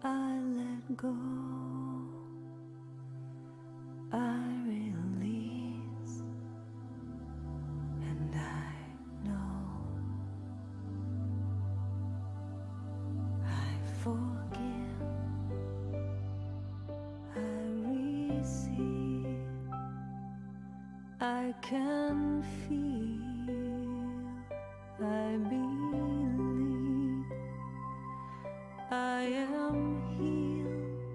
I let go, I release, and I know I forgive, I receive, I can feel, I believe, I am healed,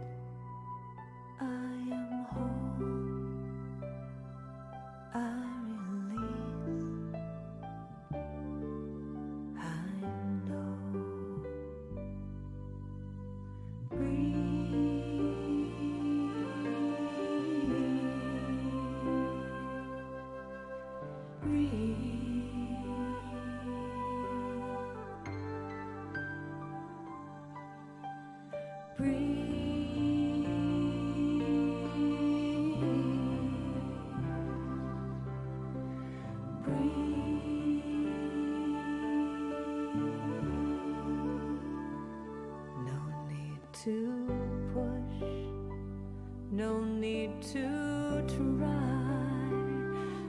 I am whole, I release, I know. No need to push, no need to try,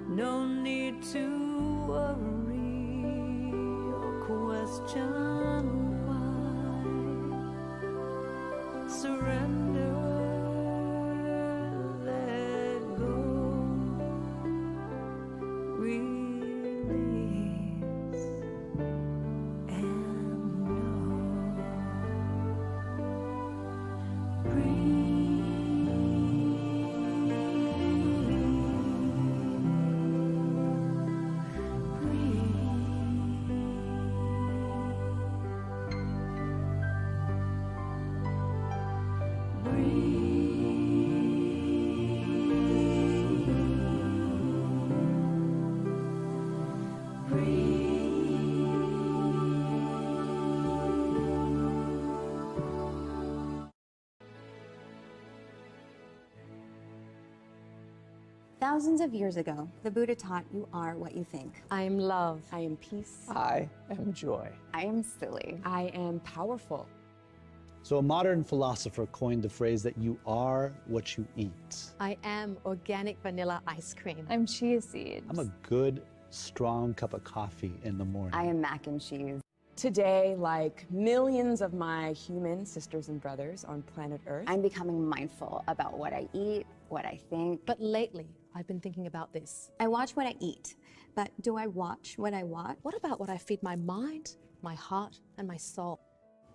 no need to worry or question why. Surrender, let go, release, and know. Thousands of years ago, the Buddha taught you are what you think. I am love. I am peace. I am joy. I am silly. I am powerful. So a modern philosopher coined the phrase that you are what you eat. I am organic vanilla ice cream. I'm chia seeds. I'm a good, strong cup of coffee in the morning. I am mac and cheese. Today, like millions of my human sisters and brothers on planet Earth, I'm becoming mindful about what I eat, what I think. But lately, I've been thinking about this. I watch what I eat, but do I watch what I watch? What about what I feed my mind, my heart, and my soul?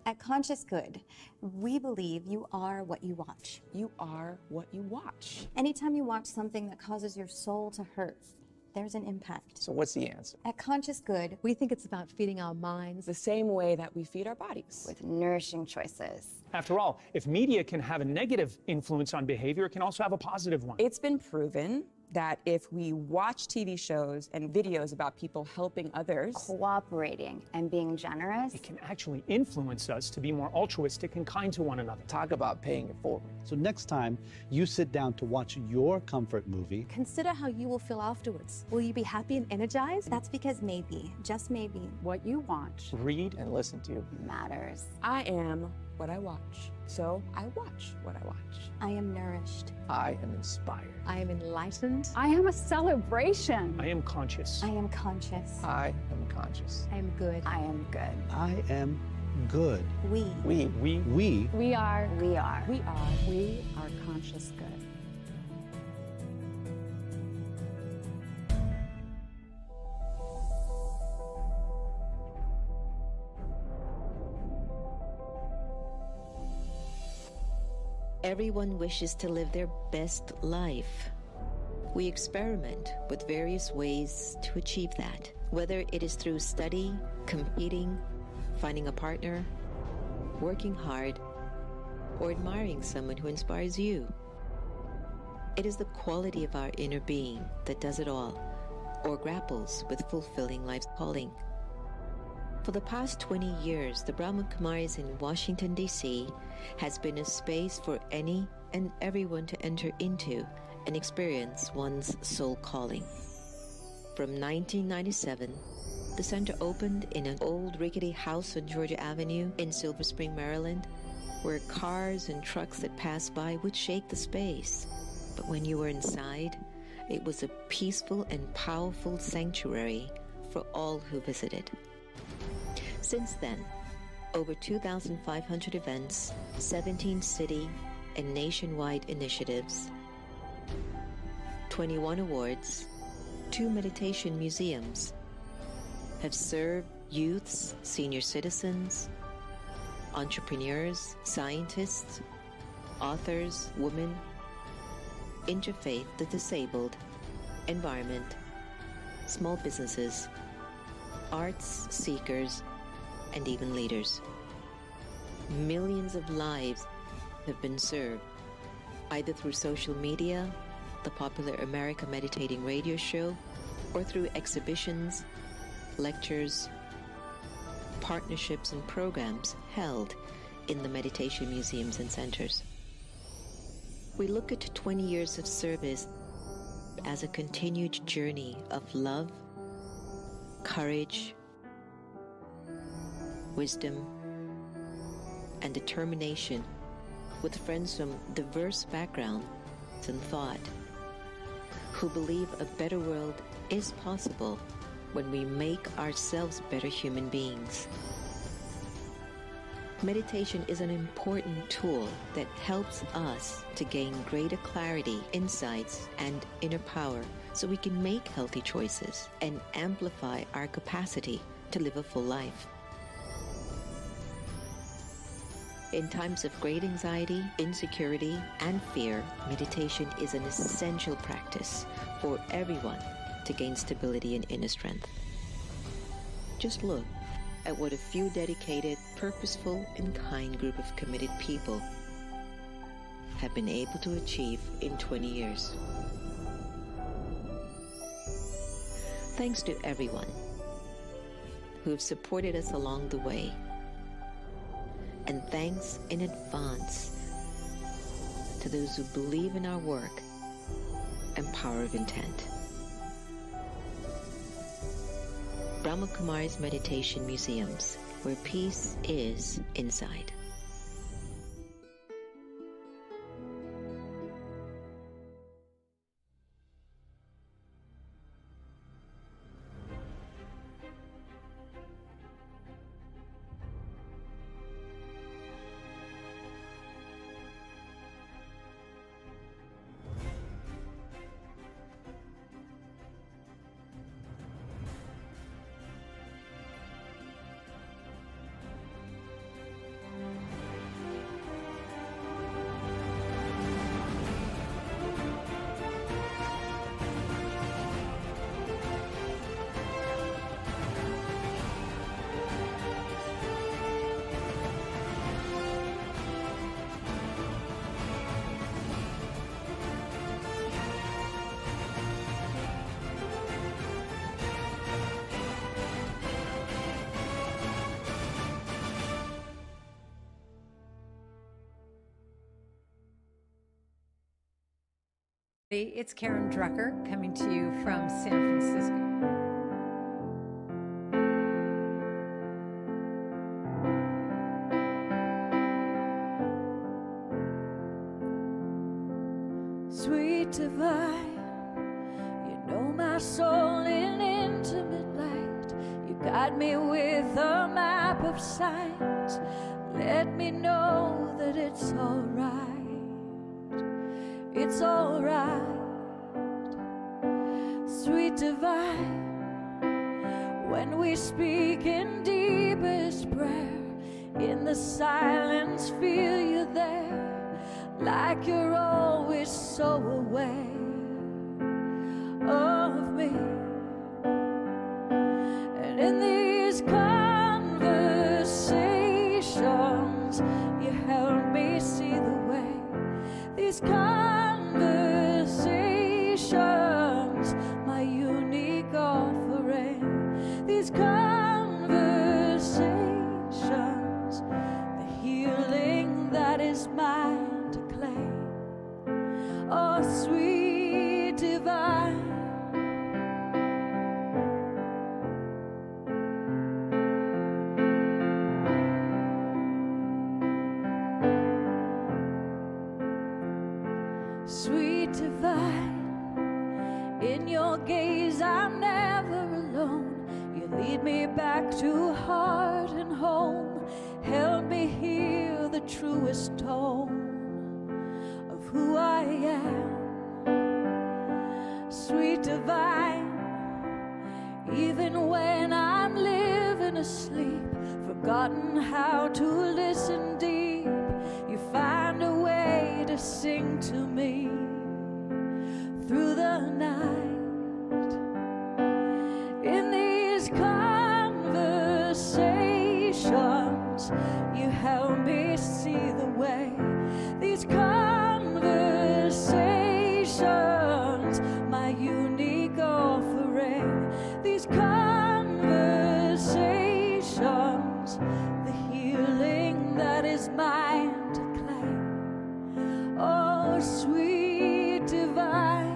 At Conscious Good, we believe you are what you watch. you are what you watch. Anytime you watch something that causes your soul to hurt, there's an impact. So what's the answer? At Conscious Good, We think it's about feeding our minds. The same way that we feed our bodies. with nourishing choices. After all, if media can have a negative influence on behavior, it can also have a positive one. It's been proven that if we watch TV shows and videos about people helping others, Cooperating and being generous. It can actually influence us to be more altruistic and kind to one another. Talk about paying it forward. So next time you sit down to watch your comfort movie, Consider how you will feel afterwards. Will you be happy and energized? That's because maybe, just maybe, What you watch. Read And listen to. matters. I am what I watch. So I watch what I watch. I am nourished. I am inspired. I am enlightened. I am a celebration. I am conscious. I am conscious. I am conscious. I am good. I am good. I am good. We We We We are. are. We are. We are conscious good. Everyone wishes to live their best life. We experiment with various ways to achieve that, whether it is through study, competing, finding a partner, working hard, or admiring someone who inspires you. It is the quality of our inner being that does it all, or grapples with fulfilling life's calling. For the past 20 years, the Brahma Kumaris in Washington, D.C. has been a space for any and everyone to enter into and experience one's soul calling. From 1997, the center opened in an old rickety house on Georgia Avenue in Silver Spring, Maryland, where cars and trucks that passed by would shake the space. But when you were inside, it was a peaceful and powerful sanctuary for all who visited. Since then, over 2,500 events, 17 city and nationwide initiatives, 21 awards, 2 meditation museums have served youths, senior citizens, entrepreneurs, scientists, authors, women, interfaith, the disabled, environment, small businesses, arts seekers, and even leaders. Millions of lives have been served, either through social media, the popular America Meditating radio show, or through exhibitions, lectures, partnerships, and programs held in the meditation museums and centers. We look at 20 years of service as a continued journey of love, courage, wisdom, and determination with friends from diverse backgrounds and thought, who believe a better world is possible when we make ourselves better human beings. Meditation is an important tool that helps us to gain greater clarity, insights, and inner power so we can make healthy choices and amplify our capacity to live a full life. In times of great anxiety, insecurity, and fear, meditation is an essential practice for everyone to gain stability and inner strength. Just look at what a few dedicated, purposeful, and kind group of committed people have been able to achieve in 20 years. Thanks to everyone who have supported us along the way. And thanks in advance to those who believe in our work and power of intent. Brahma Kumaris Meditation Museums, where peace is inside. It's Karen Drucker coming to you from San Francisco. Sweet divine, you know my soul in intimate light. You guide me with a map of signs. Let me know that it's all right. It's all right. Sweet divine, when we speak in deepest prayer, in the silence feel you there, like you're always so aware of me. And in these conversations, you help me see the way. These conversations, my unique offering. These conversations, the healing that is mine to claim. Oh, sweet divine. sweet divine. In your gaze I'm never alone. You lead me back to heart and home. Help me hear the truest tone of who I am. Sweet divine, even when I'm living asleep, forgotten how to listen deep, you find a way to sing to me through the night. In these conversations, you help me see the way. These conversations, my unique offering. These conversations, the healing that is mine to claim. Oh, sweet divine.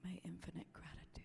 My infinite gratitude.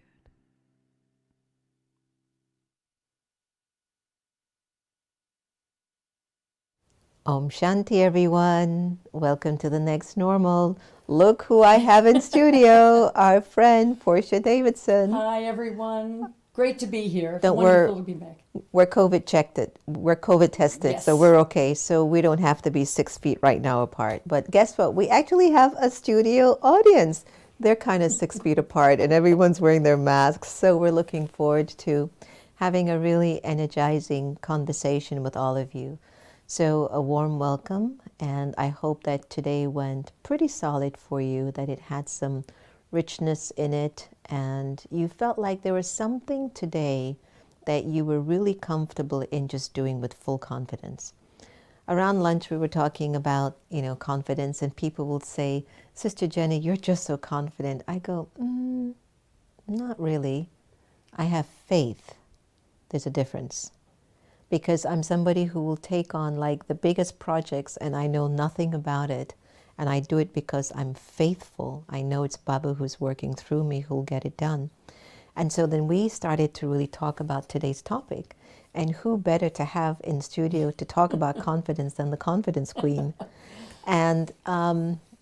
Om Shanti, everyone. Welcome to the next normal. Look who I have in studio, our friend Portia Davidson. Hi, everyone. Great to be here. Don't Wonderful to be back. We're COVID checked it. We're COVID tested, Yes. so we're okay. So we don't have to be 6 feet right now apart. But guess what? We actually have a studio audience. They're kind of 6 feet apart and everyone's wearing their masks. So we're looking forward to having a really energizing conversation with all of you. So a warm welcome, and I hope that today went pretty solid for you, that it had some richness in it, and you felt like there was something today that you were really comfortable in just doing with full confidence. Around lunch, we were talking about, confidence, and people will say, Sister Jenna, you're just so confident. I go, not really. I have faith. There's a difference. Because I'm somebody who will take on like the biggest projects and I know nothing about it. And I do it because I'm faithful. I know it's Baba who's working through me who'll get it done. And so then we started to really talk about today's topic. And who better to have in studio to talk about confidence than the confidence queen? And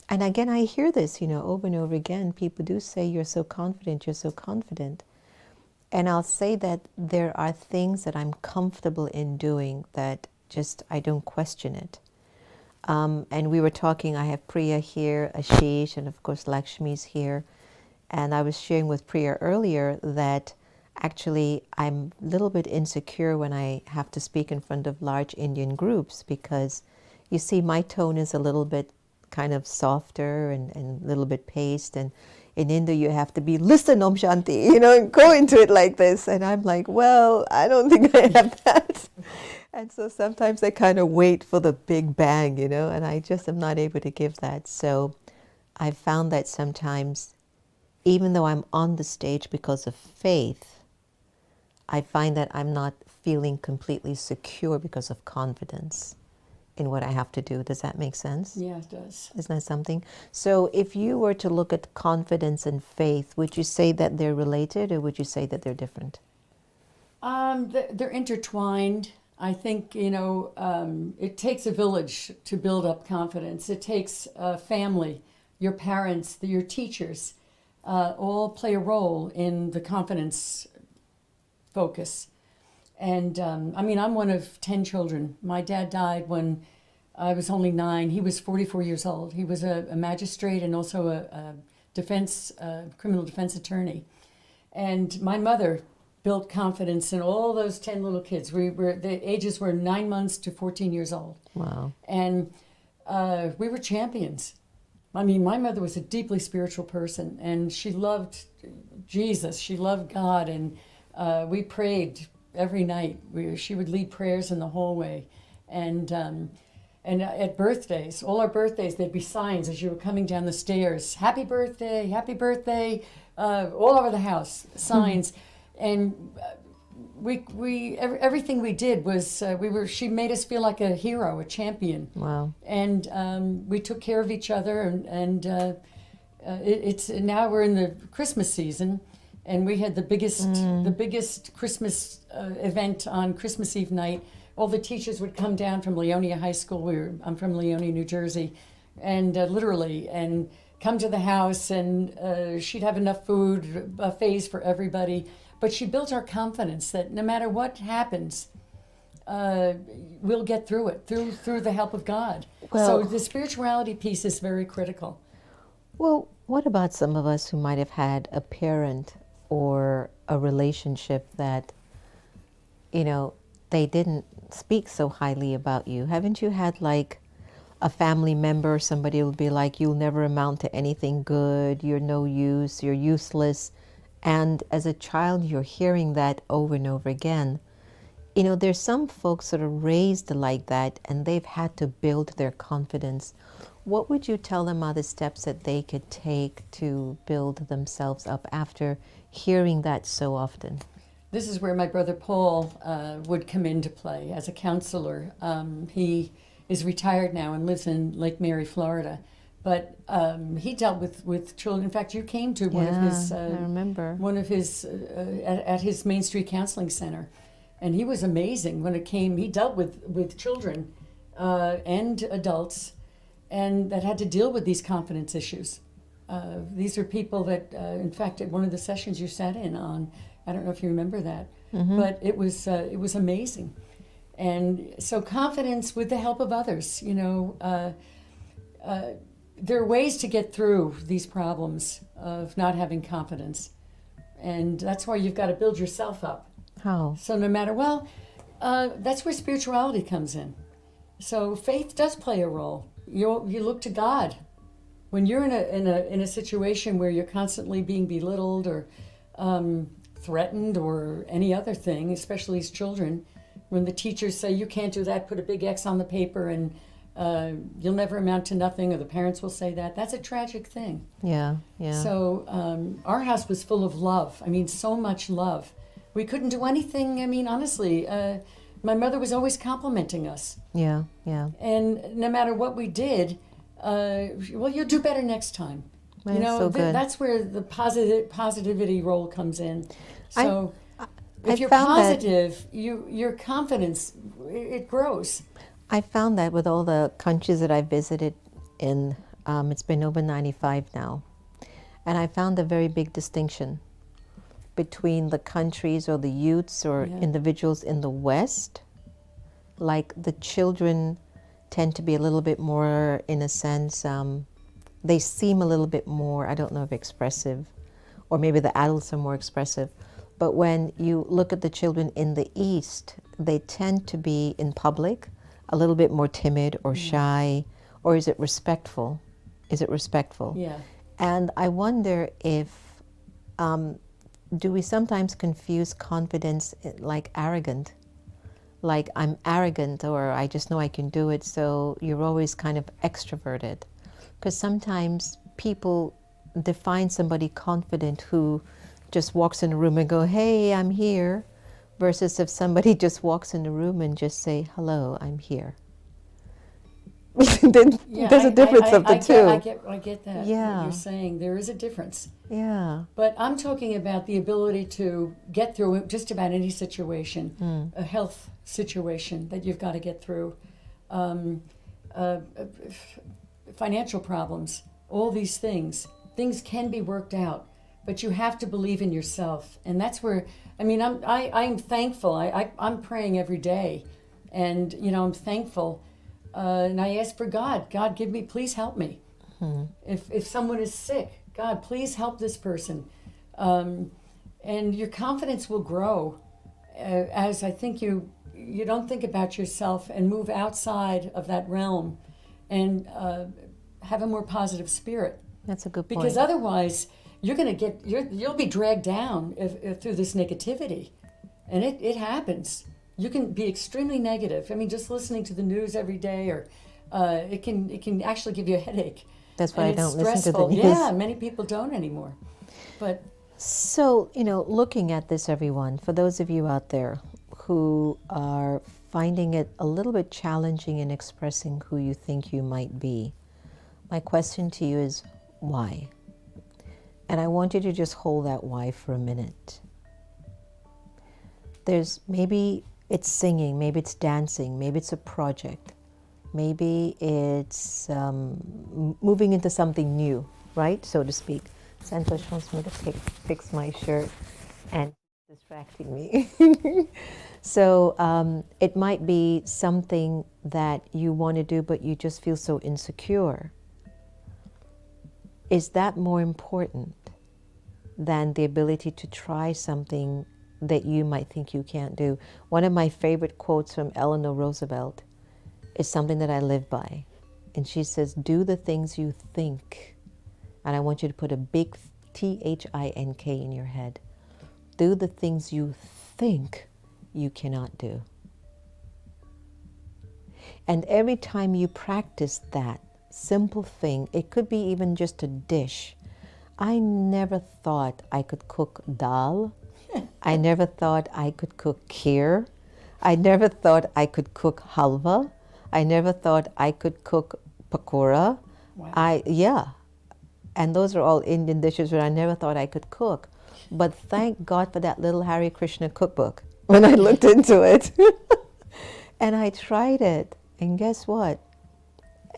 again, I hear this, over and over again. People do say, you're so confident, you're so confident. And I'll say that there are things that I'm comfortable in doing that just, I don't question it. And we were talking, I have Priya here, Ashish, and of course Lakshmi's here. And I was sharing with Priya earlier that actually I'm a little bit insecure when I have to speak in front of large Indian groups because you see my tone is a little bit kind of softer and a little bit paced. And in India, you have to be, listen, Om Shanti, you know, and go into it like this. And I'm like, well, I don't think I have that. And so sometimes I kind of wait for the big bang, you know, and I just am not able to give that. So I found that sometimes, even though I'm on the stage because of faith, I find that I'm not feeling completely secure because of confidence in what I have to do. Does that make sense? Yeah, it does. Isn't that something? So if you were to look at confidence and faith, would you say that they're related, or would you say that they're different? They're intertwined. I think, you know, it takes a village to build up confidence. It takes a family, your parents, your teachers, all play a role in the confidence focus. And I mean, I'm one of 10 children. My dad died when I was only 9. He was 44 years old. He was a magistrate and also a criminal defense attorney. And my mother built confidence in all those 10 little kids. The ages were 9 months to 14 years old. Wow. And we were champions. I mean, my mother was a deeply spiritual person, and she loved Jesus. She loved God, and we prayed every night. She would lead prayers in the hallway. And at birthdays, all our birthdays, there'd be signs as you were coming down the stairs, happy birthday, all over the house, signs. And everything we did was, she made us feel like a hero, a champion. Wow. And we took care of each other, and now we're in the Christmas season, and we had the biggest Christmas event on Christmas Eve night. All the teachers would come down from Leonia High School. I'm from Leonia, New Jersey, and literally, and come to the house, and she'd have enough food, buffets for everybody. But she built our confidence that no matter what happens, we'll get through it, through the help of God. Well, so the spirituality piece is very critical. Well, what about some of us who might have had a parent or a relationship that, you know, they didn't speak so highly about you? Haven't you had like a family member, somebody will be like, you'll never amount to anything good, you're no use, you're useless. And as a child, you're hearing that over and over again. You know, there's some folks that are raised like that, and they've had to build their confidence. What would you tell them are the steps that they could take to build themselves up after hearing that so often? This is where my brother Paul would come into play as a counselor. He is retired now and lives in Lake Mary, Florida. But he dealt with children. In fact, you came to one of his. I remember. One of his at his Main Street Counseling Center, and he was amazing when it came. He dealt with children and adults, and that had to deal with these confidence issues. These are people that, in fact, at one of the sessions you sat in on, I don't know if you remember that, but it was amazing, and so confidence with the help of others. You know. There are ways to get through these problems of not having confidence. And that's why you've got to build yourself up. How? So no matter, that's where spirituality comes in. So faith does play a role. You look to God. When you're in a situation where you're constantly being belittled or threatened or any other thing, especially as children, when the teachers say, you can't do that, put a big X on the paper and you'll never amount to nothing, or the parents will say that. That's a tragic thing. Yeah. So our house was full of love. I mean, so much love. We couldn't do anything. I mean, honestly, my mother was always complimenting us. Yeah. And no matter what we did, you'll do better next time. Well, you know, so good. That's where the positivity role comes in. So if I you're found positive, your confidence, it grows. I found that with all the countries that I visited in, it's been over 95 now, and I found a very big distinction between the countries or the youths or individuals in the West. Like the children tend to be a little bit more, in a sense, they seem a little bit more, I don't know if expressive, or maybe the adults are more expressive. But when you look at the children in the East, they tend to be in public a little bit more timid or shy Or is it respectful? Is it respectful? Yeah. And I wonder if, do we sometimes confuse confidence like arrogant? Like I'm arrogant, or I just know I can do it, so you're always kind of extroverted. Because sometimes people define somebody confident who just walks in a room and go, hey, I'm here, versus if somebody just walks in the room and just say, hello, I'm here. There's a difference of the two. I get that. Yeah. What you're saying, there is a difference. Yeah. But I'm talking about the ability to get through just about any situation, a health situation that you've got to get through, financial problems, all these things. Things can be worked out, but you have to believe in yourself, and that's where. I mean, I'm thankful. I'm praying every day, and I'm thankful. And I ask for God, give me, please help me. If someone is sick, God, please help this person. And your confidence will grow as I think you don't think about yourself and move outside of that realm and have a more positive spirit. That's a good point. Because otherwise, you'll be dragged down through this negativity. And it happens. You can be extremely negative. I mean, just listening to the news every day, or it can actually give you a headache. That's why I don't listen to the news. Yeah, many people don't anymore. But so, looking at this, everyone, for those of you out there who are finding it a little bit challenging in expressing who you think you might be, my question to you is, why? And I want you to just hold that why for a minute. Maybe it's singing, maybe it's dancing, maybe it's a project, maybe it's moving into something new, right, so to speak. Santosh wants me to fix my shirt and distracting me. So it might be something that you want to do, but you just feel so insecure. Is that more important than the ability to try something that you might think you can't do? One of my favorite quotes from Eleanor Roosevelt is something that I live by. And she says, do the things you think. And I want you to put a big THINK in your head. Do the things you think you cannot do. And every time you practice that simple thing, it could be even just a dish. I never thought I could cook dal. I never thought I could cook kheer. I never thought I could cook halva. I never thought I could cook pakora. Wow. And those are all Indian dishes that I never thought I could cook. But thank God for that little Hare Krishna cookbook when I looked into it. And I tried it. And guess what?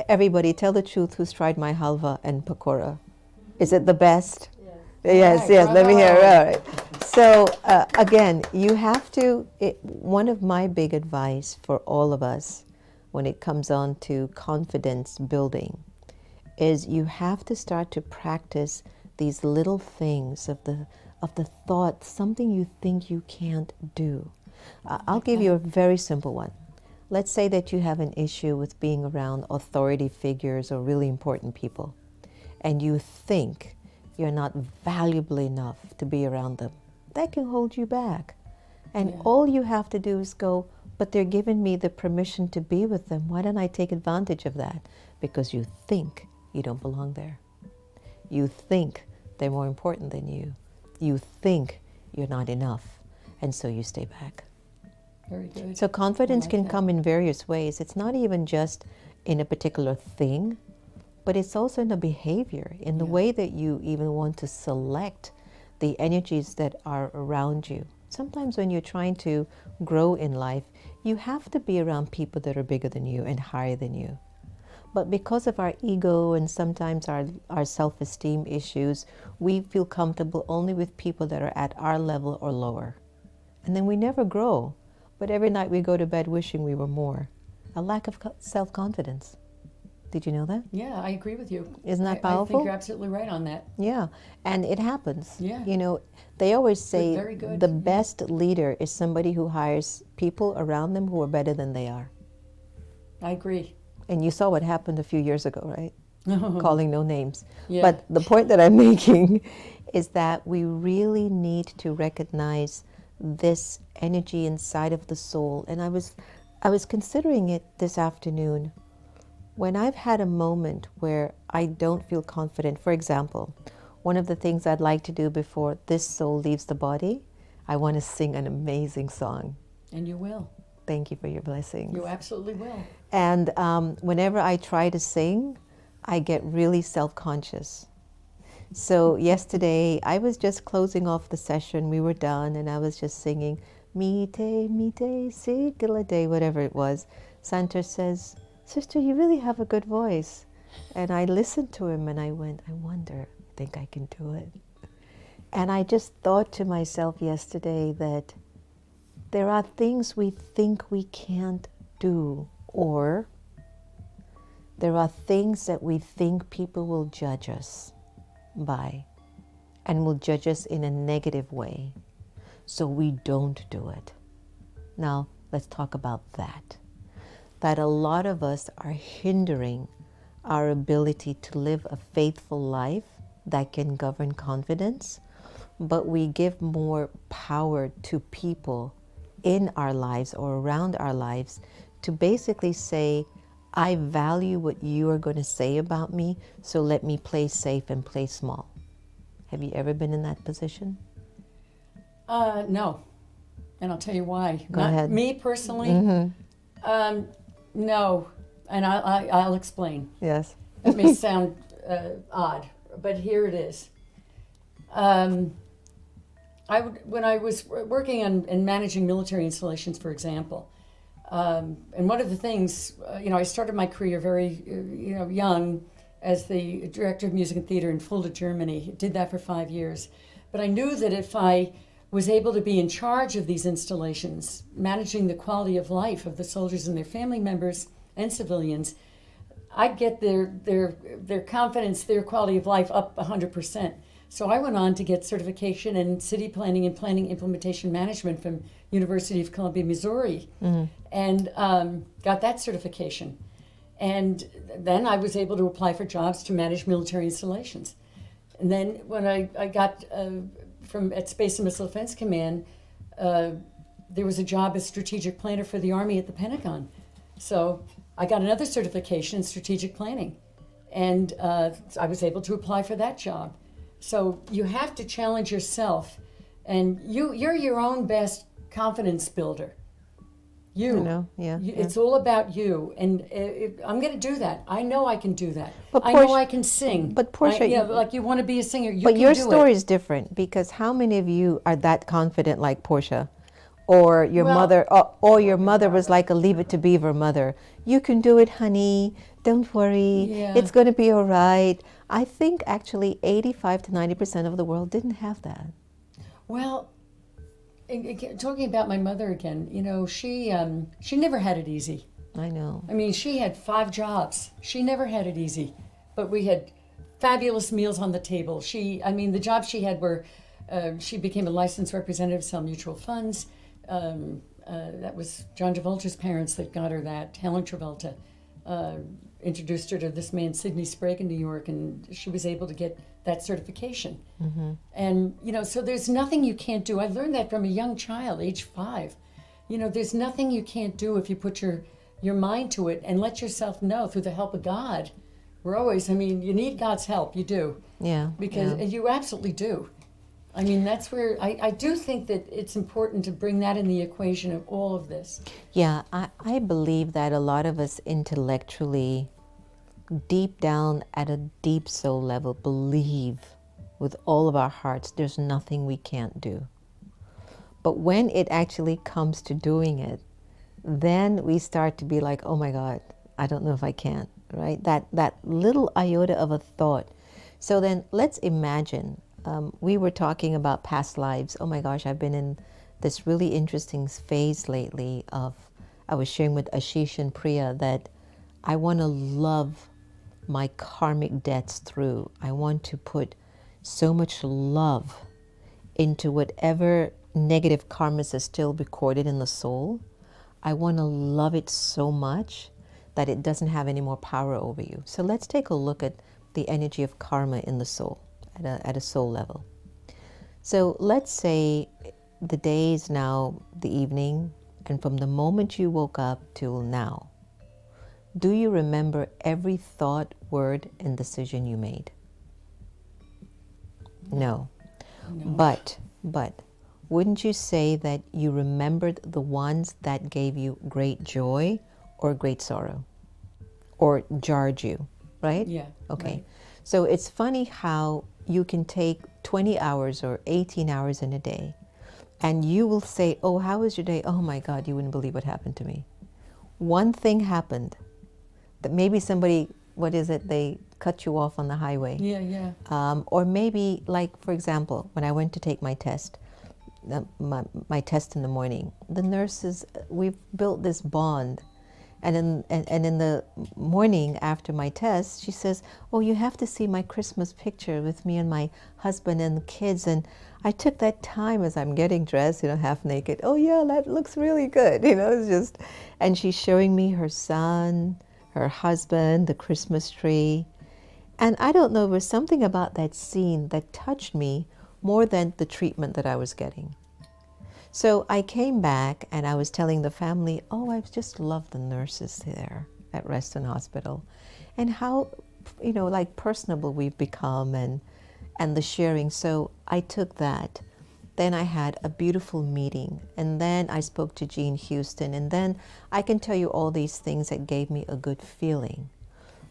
Everybody, tell the truth who's tried my halva and pakora. Is it the best? Yes, let me hear it. All right. So again, you have to, one of my big advice for all of us when it comes on to confidence building is you have to start to practice these little things of the thought, something you think you can't do. I'll give you a very simple one. Let's say that you have an issue with being around authority figures or really important people, and you think you're not valuable enough to be around them. That can hold you back. And all you have to do is go, but they're giving me the permission to be with them. Why don't I take advantage of that? Because you think you don't belong there. You think they're more important than you. You think you're not enough. And so you stay back. Very good. So confidence can come in various ways. It's not even just in a particular thing, but it's also in the behavior, in the way that you even want to select the energies that are around you. Sometimes when you're trying to grow in life, you have to be around people that are bigger than you and higher than you. But because of our ego and sometimes our self-esteem issues, we feel comfortable only with people that are at our level or lower. And then we never grow. But every night we go to bed wishing we were more. A lack of self-confidence. Did you know that? Yeah, I agree with you. Isn't that I powerful? think you're absolutely right on that. Yeah, and it happens. Yeah. You know, they always say Very good. the best leader is somebody who hires people around them who are better than they are. I agree. And you saw what happened a few years ago, right? Calling no names. Yeah. But the point that I'm making is that we really need to recognize this energy inside of the soul. And I was considering it this afternoon. When I've had a moment where I don't feel confident, for example, one of the things I'd like to do before this soul leaves the body, I want to sing an amazing song. And you will. Thank you for your blessings. You absolutely will. And whenever I try to sing, I get really self-conscious. So yesterday, I was just closing off the session. We were done, and I was just singing, Mite, mite, sigila day, whatever it was. Santor says, Sister, you really have a good voice. And I listened to him, and I went, I wonder, I think I can do it. And I just thought to myself yesterday that there are things we think we can't do, or there are things that we think people will judge us by, and will judge us in a negative way, so we don't do it. Now, let's talk about that. That a lot of us are hindering our ability to live a faithful life that can govern confidence, but we give more power to people in our lives or around our lives to basically say, I value what you are going to say about me, so let me play safe and play small. Have you ever been in that position? No. And I'll tell you why. Go ahead. Me personally, no. And I'll explain. Yes. It may sound odd, but here it is. When I was working on and managing military installations, for example, and one of the things, I started my career very, young as the director of music and theater in Fulda, Germany. Did that for 5 years. But I knew that if I was able to be in charge of these installations, managing the quality of life of the soldiers and their family members and civilians, I'd get their confidence, their quality of life up 100%. So I went on to get certification in city planning and planning implementation management from University of Columbia, Missouri, and got that certification. And then I was able to apply for jobs to manage military installations. And then when I got at Space and Missile Defense Command, there was a job as strategic planner for the Army at the Pentagon. So I got another certification in strategic planning, and I was able to apply for that job. So you have to challenge yourself, and you're your own best confidence builder. It's all about you, and I'm going to do that. I know I can do that. But I know I can sing. But Portia, like you want to be a singer, you but can your do story it. is different, because how many of you are that confident like Portia? Or your mother, or your mother was like a Leave It to Beaver mother. You can do it, honey. Don't worry. Yeah. It's going to be all right. I think actually 85 to 90% of the world didn't have that. Well, talking about my mother again, she never had it easy. I know. I mean, she had 5 jobs. She never had it easy. But we had fabulous meals on the table. The jobs she had were, she became a licensed representative of some mutual funds. That was John Travolta's parents that got her that. Helen Travolta introduced her to this man, Sidney Sprague, in New York, and she was able to get that certification. And, so there's nothing you can't do. I learned that from a young child, age 5. There's nothing you can't do if you put your mind to it and let yourself know through the help of God. You need God's help, you do. Yeah. Because you absolutely do. That's where I do think that it's important to bring that in the equation of all of this. Yeah, I believe that a lot of us intellectually, deep down at a deep soul level, believe with all of our hearts there's nothing we can't do. But when it actually comes to doing it, then we start to be like, oh my God, I don't know if I can, right? That little iota of a thought. So then let's imagine, we were talking about past lives. Oh my gosh, I've been in this really interesting phase lately I was sharing with Ashish and Priya that I want to love my karmic debts through. I want to put so much love into whatever negative karmas are still recorded in the soul. I want to love it so much that it doesn't have any more power over you. So let's take a look at the energy of karma in the soul, at a soul level. So let's say the day is now the evening, and from the moment you woke up till now, do you remember every thought, word, and decision you made? No. But wouldn't you say that you remembered the ones that gave you great joy or great sorrow or jarred you, right? Yeah. Okay. Right. So it's funny how you can take 20 hours or 18 hours in a day and you will say, oh, how was your day? Oh my God, you wouldn't believe what happened to me. One thing happened that maybe somebody, what is it, they cut you off on the highway. Yeah, yeah. Or maybe, like, for example, when I went to take my test, my test in the morning, the nurses, we've built this bond. And in the morning after my test, she says, oh, you have to see my Christmas picture with me and my husband and the kids. And I took that time as I'm getting dressed, half naked. Oh, yeah, that looks really good. It's just, and she's showing me her son, her husband, the Christmas tree. And I don't know, there was something about that scene that touched me more than the treatment that I was getting. So I came back and I was telling the family, oh, I've just loved the nurses there at Reston Hospital and how, like personable we've become and the sharing. So I took that. Then I had a beautiful meeting and then I spoke to Jean Houston and then I can tell you all these things that gave me a good feeling.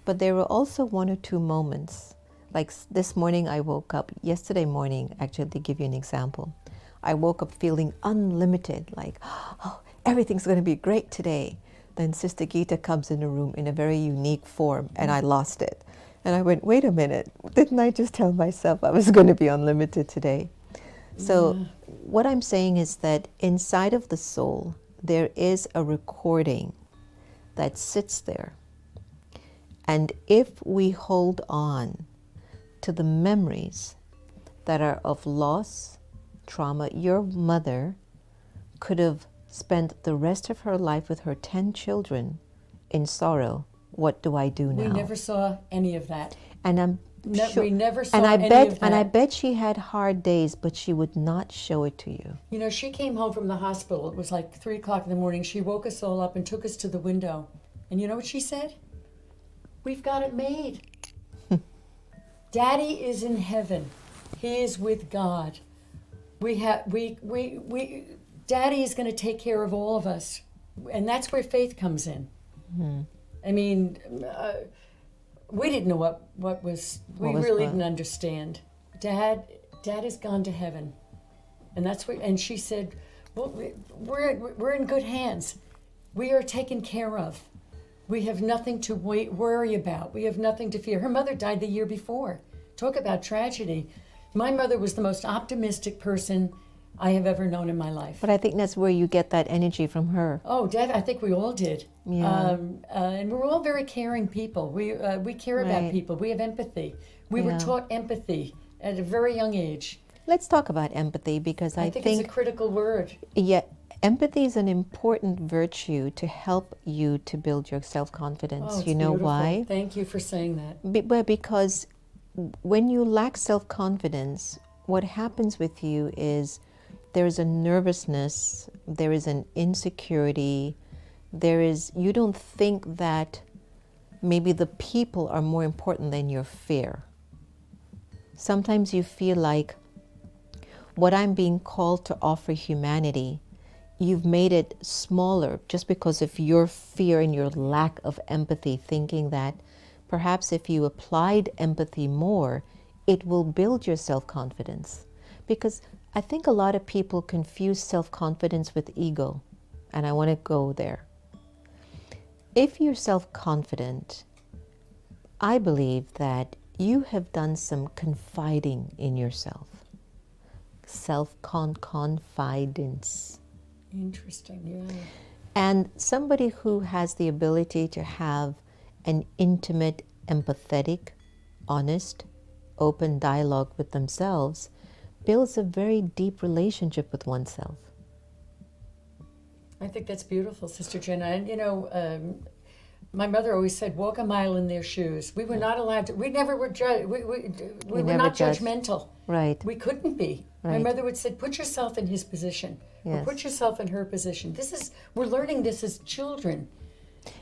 But there were also one or two moments, like this morning I woke up, yesterday morning, actually to give you an example, I woke up feeling unlimited, like, oh, everything's going to be great today. Then Sister Gita comes in the room in a very unique form, and I lost it. And I went, wait a minute, didn't I just tell myself I was going to be unlimited today? So what I'm saying is that inside of the soul, there is a recording that sits there. And if we hold on to the memories that are of loss, trauma, your mother could have spent the rest of her life with her 10 children in sorrow. What do I do now? We never saw any of that. And I'm sure, we never saw and I any bet, of that. and I bet she had hard days, but she would not show it to you. She came home from the hospital. It was like 3 o'clock in the morning. She woke us all up and took us to the window. And you know what she said? We've got it made. Daddy is in heaven. He is with God. Daddy is going to take care of all of us. And that's where faith comes in. Mm-hmm. I mean, we didn't know what was we really didn't understand. Dad has gone to heaven. And that's what, and she said, well, we're in good hands. We are taken care of. We have nothing to worry about. We have nothing to fear. Her mother died the year before. Talk about tragedy. My mother was the most optimistic person I have ever known in my life. But I think that's where you get that energy from her. Oh, Dad, I think we all did. Yeah. And we're all very caring people. We care about people. We have empathy. We were taught empathy at a very young age. Let's talk about empathy because I think it's a critical word. Yeah, empathy is an important virtue to help you to build your self-confidence. Oh, it's you know beautiful. why? Thank you for saying that. Because when you lack self-confidence, what happens with you is there is a nervousness, there is an insecurity, you don't think that maybe the people are more important than your fear. Sometimes you feel like what I'm being called to offer humanity, you've made it smaller just because of your fear and your lack of empathy, thinking that perhaps if you applied empathy more, it will build your self-confidence. Because I think a lot of people confuse self-confidence with ego, and I want to go there. If you're self-confident, I believe that you have done some confiding in yourself. Self-confidence. Interesting, yeah. And somebody who has the ability to have an intimate, empathetic, honest, open dialogue with themselves builds a very deep relationship with oneself. I think that's beautiful, Sister Jenna. And My mother always said, walk a mile in their shoes. We were not allowed to, we never were judged, we were never not judged. judgmental. Right. We couldn't be. My Right. mother would say, put yourself in his position, or Yes. put yourself in her position. We're learning this as children.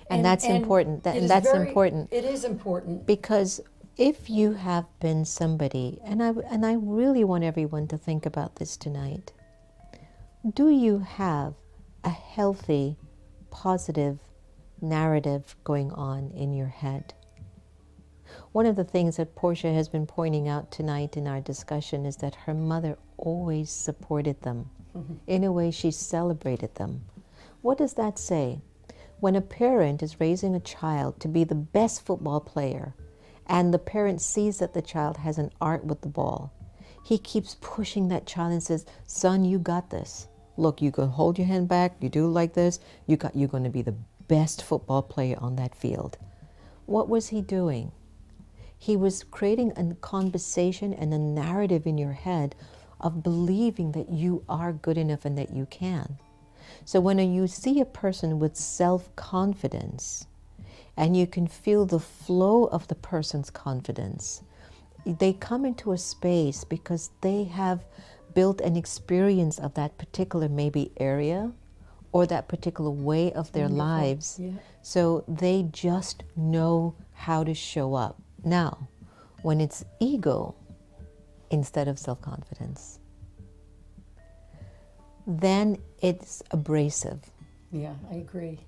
And that's important. it is That's very- important. It is important. Because if you have been somebody, and I really want everyone to think about this tonight, do you have a healthy, positive narrative going on in your head? One of the things that Portia has been pointing out tonight in our discussion is that her mother always supported them. In a way, she celebrated them. What does that say? When a parent is raising a child to be the best football player, and the parent sees that the child has an art with the ball, he keeps pushing that child and says, son, you got this. Look, you can hold your hand back, you do like this, you're going to be the best football player on that field. What was he doing? He was creating a conversation and a narrative in your head of believing that you are good enough and that you can. So when you see a person with self-confidence, and you can feel the flow of the person's confidence, they come into a space because they have built an experience of that particular maybe area or that particular way of their lives. Yeah. So they just know how to show up. Now, when it's ego instead of self-confidence, then it's abrasive. Yeah, I agree.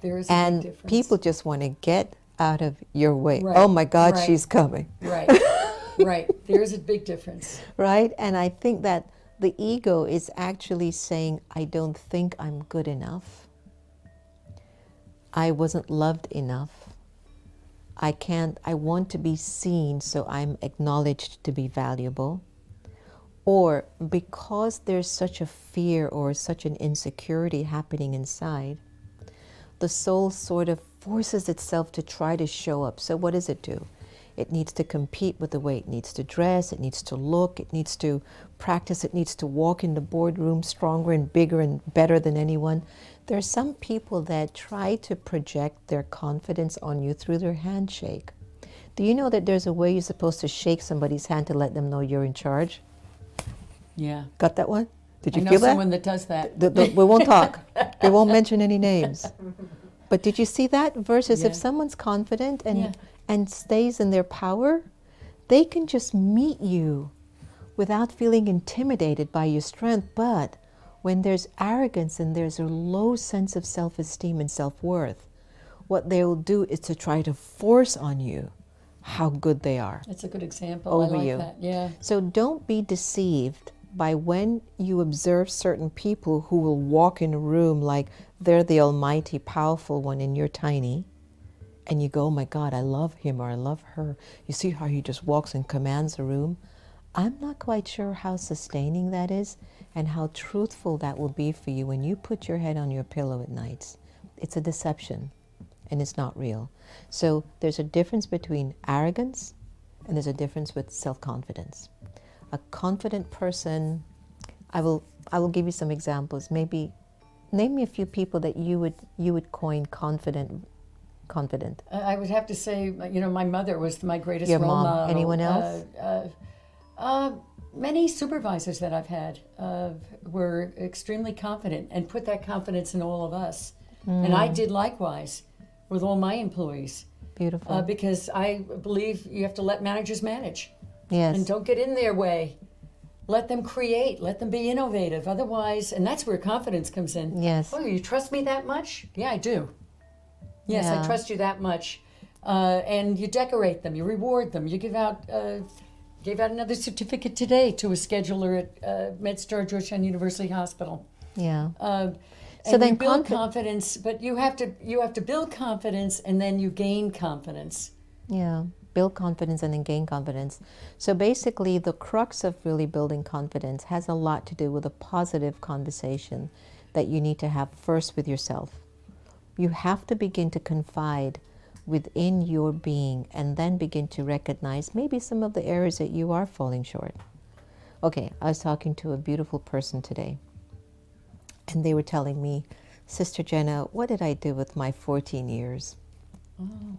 There is a And big difference. people just want to get out of your way. Right, Oh my God, right. she's coming. Right, right. There's a big difference. Right? And I think that the ego is actually saying, I don't think I'm good enough. I wasn't loved enough. I want to be seen, so I'm acknowledged to be valuable. Or because there's such a fear or such an insecurity happening inside, the soul sort of forces itself to try to show up. So what does it do? It needs to compete with the way it needs to dress, it needs to look, it needs to practice, it needs to walk in the boardroom stronger and bigger and better than anyone. There are some people that try to project their confidence on you through their handshake. Do you know that there's a way you're supposed to shake somebody's hand to let them know you're in charge? Yeah. Got that one? Did you I know feel that? someone that does that. We won't talk. We won't mention any names. But did you see that? Versus Yeah. if someone's confident and, Yeah. and stays in their power, they can just meet you without feeling intimidated by your strength. But when there's arrogance and there's a low sense of self-esteem and self-worth, what they will do is to try to force on you how good they are. That's a good example. Over I like you. that. Yeah. So don't be deceived by when you observe certain people who will walk in a room like they're the almighty, powerful one and you're tiny, and you go, oh my God, I love him or I love her. You see how he just walks and commands a room? I'm not quite sure how sustaining that is and how truthful that will be for you when you put your head on your pillow at nights. It's a deception and it's not real. So there's a difference between arrogance and there's a difference with self-confidence. A confident person, I will give you some examples. Maybe name me a few people that you would coin confident. I would have to say, my mother was my greatest Your role mom. model. Anyone else? Many supervisors that I've had were extremely confident and put that confidence in all of us. And I did likewise with all my employees. Beautiful. Because I believe you have to let managers manage. Yes. And don't get in their way. Let them create. Let them be innovative. Otherwise, and that's where confidence comes in. Yes. Oh, you trust me that much? Yeah, I do. Yes, Yeah. I trust you that much. And you decorate them. You reward them. You give out another certificate today to a scheduler at MedStar Georgetown University Hospital. Yeah. So then you build confidence, but you have to build confidence, and then you gain confidence. Yeah, build confidence and then gain confidence. So basically, the crux of really building confidence has a lot to do with a positive conversation that you need to have first with yourself. You have to begin to confide within your being and then begin to recognize maybe some of the areas that you are falling short. Okay, I was talking to a beautiful person today, and they were telling me, Sister Jenna, what did I do with my 14 years? Oh.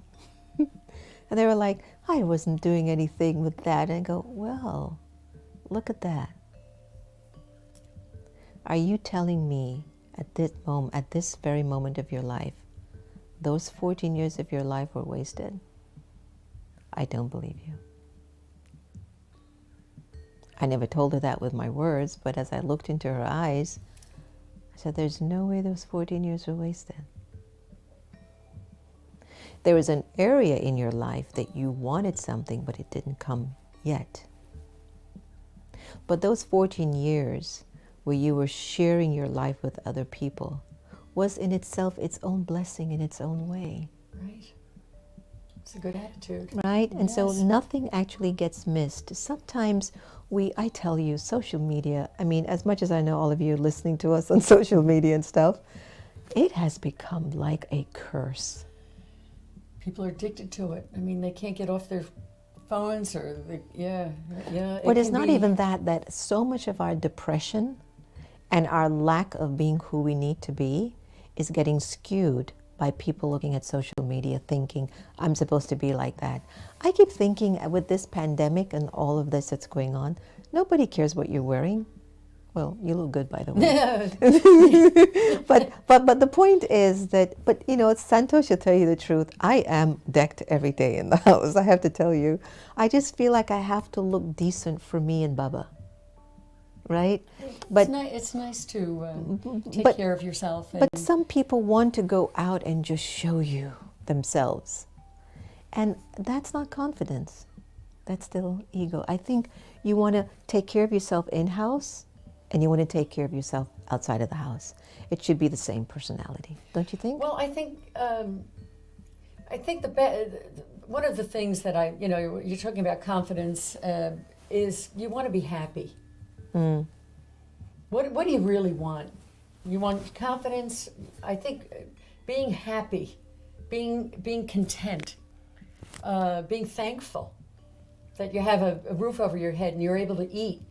And they were like, I wasn't doing anything with that. And I go, well, look at that. Are you telling me at this moment, at this very moment of your life, those 14 years of your life were wasted? I don't believe you. I never told her that with my words, but as I looked into her eyes, I said, there's no way those 14 years were wasted. There was an area in your life that you wanted something, but it didn't come yet. But those 14 years where you were sharing your life with other people was in itself its own blessing in its own way. Right. It's a good attitude. Right? And so Yes. nothing actually gets missed. Sometimes I tell you, social media, I mean, as much as I know all of you listening to us on social media and stuff, it has become like a curse. People are addicted to it. I mean, they can't get off their phones or, yeah. But it's not even that so much of our depression and our lack of being who we need to be is getting skewed by people looking at social media thinking, I'm supposed to be like that. I keep thinking with this pandemic and all of this that's going on, nobody cares what you're wearing. Well, you look good, by the way. but the point is that, Santosh will tell you the truth. I am decked every day in the house, I have to tell you. I just feel like I have to look decent for me and Bubba. Right? But it's nice to take care of yourself. But some people want to go out and just show you themselves. And that's not confidence. That's still ego. I think you want to take care of yourself in-house and you want to take care of yourself outside of the house. It should be the same personality, don't you think? Well, I think one of the things that you're talking about confidence is you want to be happy. Mm. What do you really want? You want confidence? I think being happy, being content, being thankful that you have a roof over your head and you're able to eat.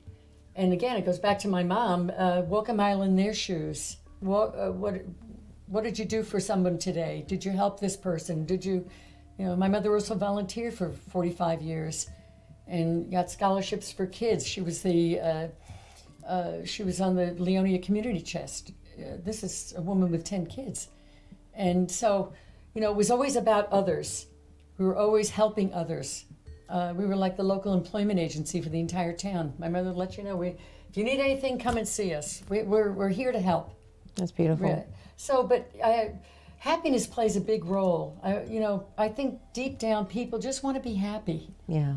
And again, it goes back to my mom. Walk a mile in their shoes. What did you do for someone today? Did you help this person? Did you my mother also volunteered for 45 years and got scholarships for kids. She was she was on the Leonia Community Chest. This is a woman with 10 kids. And so, it was always about others. We were always helping others. We were like the local employment agency for the entire town. My mother would let you know, if you need anything, come and see us. We're here to help. That's beautiful. Yeah. So, but happiness plays a big role. I think deep down people just want to be happy. Yeah.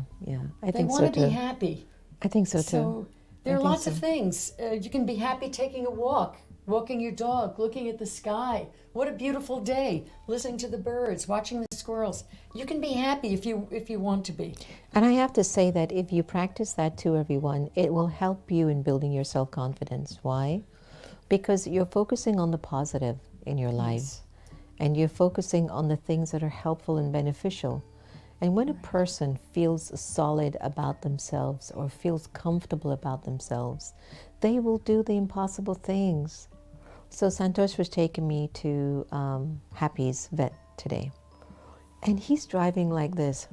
I They think so want too. to be happy. I think so too. So there are lots of things. You can be happy taking a walk, walking your dog, looking at the sky. What a beautiful day. Listening to the birds, watching the squirrels. You can be happy if you want to be. And I have to say that if you practice that too, everyone, it will help you in building your self-confidence. Why? Because you're focusing on the positive in your life. And you're focusing on the things that are helpful and beneficial. And when a person feels solid about themselves or feels comfortable about themselves, they will do the impossible things. So Santosh was taking me to Happy's vet today. And he's driving like this.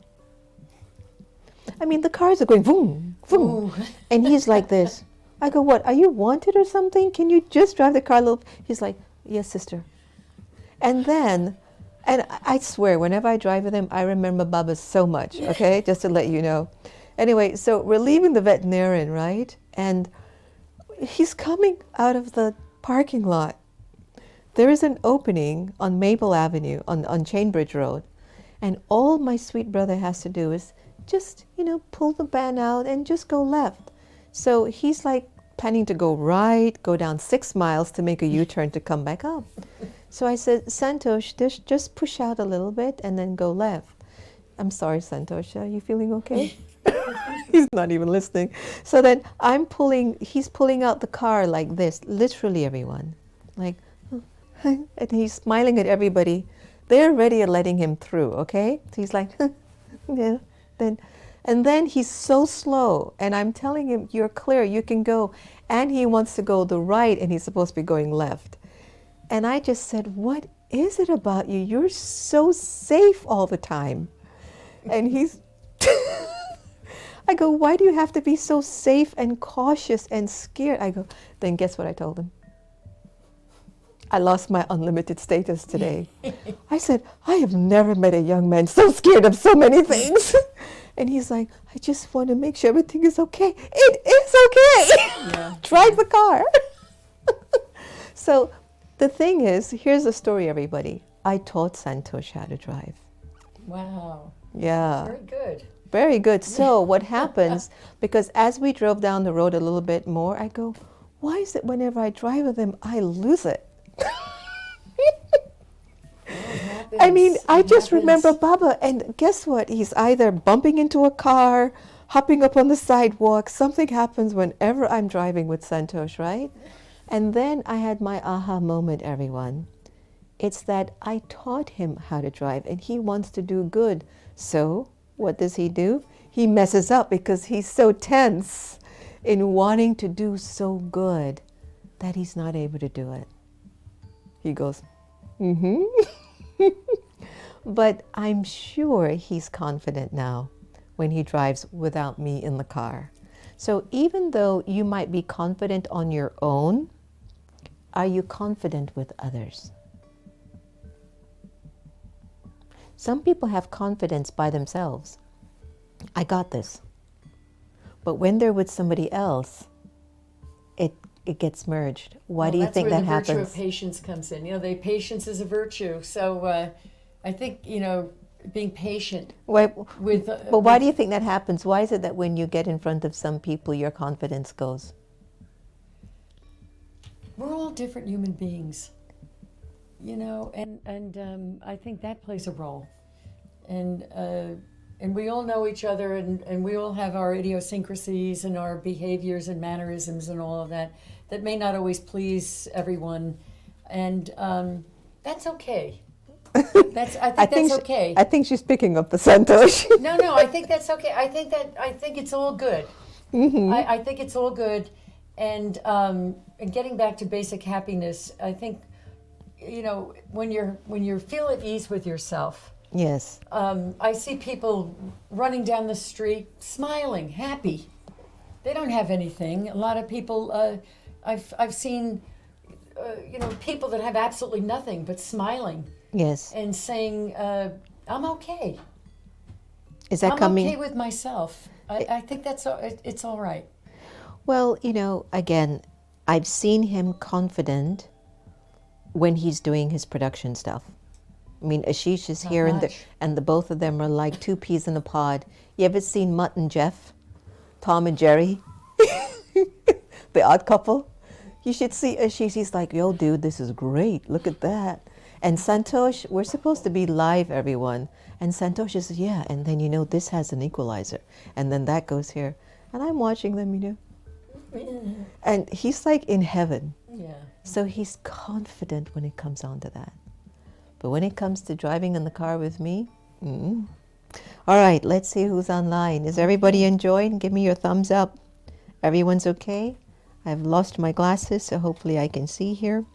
I mean, the cars are going boom, boom. And he's like this. I go, what, are you wanted or something? Can you just drive the car a little? He's like, yes, sister. And then, and I swear, whenever I drive with him, I remember Bubba so much, okay? Just to let you know. Anyway, so we're leaving the veterinarian, right? And he's coming out of the parking lot. There is an opening on Maple Avenue, on Chainbridge Road. And all my sweet brother has to do is just, pull the van out and just go left. So he's like planning to go right, go down 6 miles to make a U-turn to come back up. So I said, Santosh, just push out a little bit and then go left. I'm sorry, Santosh, are you feeling okay? He's not even listening. So then he's pulling out the car like this, literally everyone. Like, and he's smiling at everybody. They're already letting him through, okay? So he's like, yeah. And then he's so slow, and I'm telling him, you're clear, you can go. And he wants to go the right, and he's supposed to be going left. And I just said, what is it about you? You're so safe all the time. And he's, I go, why do you have to be so safe and cautious and scared? I go, then guess what I told him? I lost my unlimited status today. I said, I have never met a young man so scared of so many things. And he's like, I just want to make sure everything is okay. It is okay. Yeah. Drive the car. So the thing is, here's the story, everybody. I taught Santosh how to drive. Wow. Yeah. Very good. Very good. So what happens, because as we drove down the road a little bit more, I go, why is it whenever I drive with him, I lose it? I mean, I just remember Baba, and guess what? He's either bumping into a car, hopping up on the sidewalk. Something happens whenever I'm driving with Santosh, right? And then I had my aha moment, everyone. It's that I taught him how to drive, and he wants to do good. So what does he do? He messes up because he's so tense in wanting to do so good that he's not able to do it. He goes, mm-hmm. But I'm sure he's confident now when he drives without me in the car. So even though you might be confident on your own, are you confident with others? Some people have confidence by themselves. I got this. But when they're with somebody else, it gets merged. Why do you think that happens? That's where the virtue of patience comes in. You know, patience is a virtue. So I think, you know, being patient but with... why do you think that happens? Why is it that when you get in front of some people, your confidence goes? We're all different human beings, you know, and I think that plays a role. And we all know each other, and we all have our idiosyncrasies and our behaviors and mannerisms and all of that may not always please everyone, and that's okay. I think that's okay. I think she's picking up the Santosh. No, I think that's okay. I think it's all good. Mm-hmm. I think it's all good, and getting back to basic happiness, I think, you know, when you feel at ease with yourself. Yes. I see people running down the street, smiling, happy. They don't have anything. A lot of people, I've seen, you know, people that have absolutely nothing but smiling. Yes. And saying, I'm okay. Is that coming? I'm okay with myself. I think it's all right. Well, you know, again, I've seen him confident when he's doing his production stuff. I mean, Ashish is here, and the both of them are like two peas in a pod. You ever seen Mutt and Jeff? Tom and Jerry? The odd couple? You should see Ashish. He's like, yo, dude, this is great. Look at that. And Santosh, we're supposed to be live, everyone. And Santosh is, yeah, and then, you know, this has an equalizer. And then that goes here. And I'm watching them, you know. And he's like in heaven. Yeah. So he's confident when it comes on to that. But when it comes to driving in the car with me, All right, let's see who's online. Is everybody enjoying? Give me your thumbs up. Everyone's okay? I've lost my glasses, so hopefully I can see here.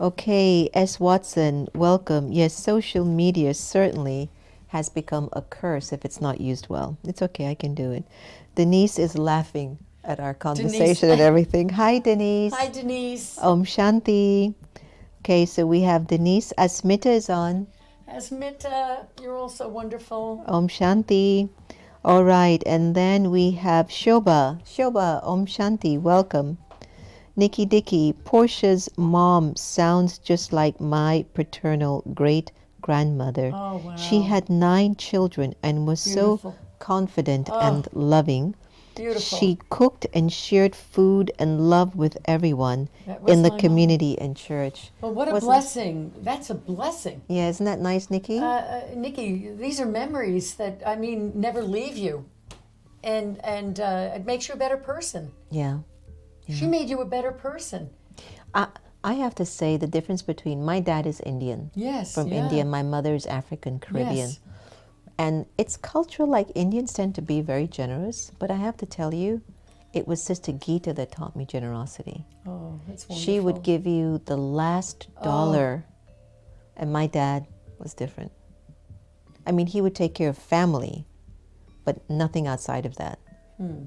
Okay, S. Watson, welcome. Yes, social media certainly has become a curse if it's not used well. It's okay, I can do it. Denise is laughing at our conversation and everything. Hi, Denise. Hi, Denise. Om Shanti. Okay, so we have Denise. Asmita is on. Asmita, you're also wonderful. Om Shanti. All right, and then we have Shobha. Shobha, Om Shanti, welcome. Nikki Dicky, Portia's mom sounds just like my paternal great-grandmother. Oh, wow. She had 9 children and was so confident and loving. Beautiful. She cooked and shared food and love with everyone in the community and church. Well, what a blessing. That's a blessing. Yeah, isn't that nice, Nikki? Nikki, these are memories that, I mean, never leave you. And it makes you a better person. Yeah. She made you a better person. I have to say the difference between my dad is Indian. Yes. From India. My mother is African Caribbean. Yes. And it's cultural, like Indians tend to be very generous. But I have to tell you, it was Sister Geeta that taught me generosity. Oh, that's wonderful. She would give you the last dollar And my dad was different. I mean, he would take care of family, but nothing outside of that.